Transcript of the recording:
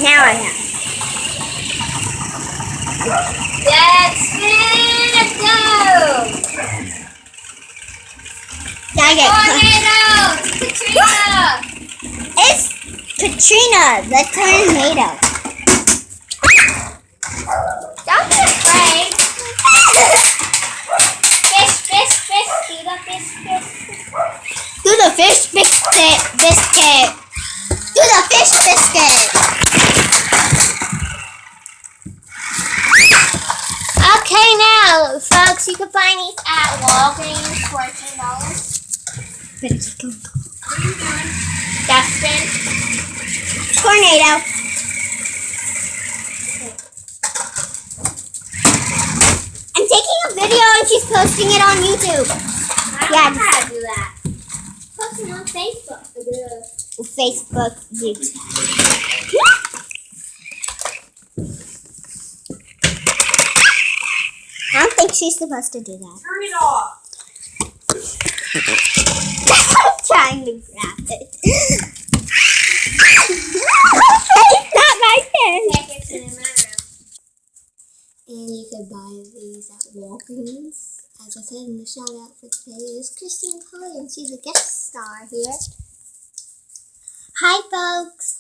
Now I have. Let's go! Tornado! Katrina! It's Katrina, the tornado. Don't be afraid. Fish. Do the fish. Do the fish biscuit. Do the fish biscuit. Okay, now, folks, you can find these at Walgreens for $10. Dustin. Tornado. I'm taking a video and she's posting it on YouTube. I don't know how to do that. Post it on Facebook. Facebook, YouTube. I don't think she's supposed to do that. Turn it off. I'm trying to grab it. Not my turn. And you could buy these at Walgreens. As I said, and the shout out for today is Christine Polly, and she's a guest star here. Hi, folks.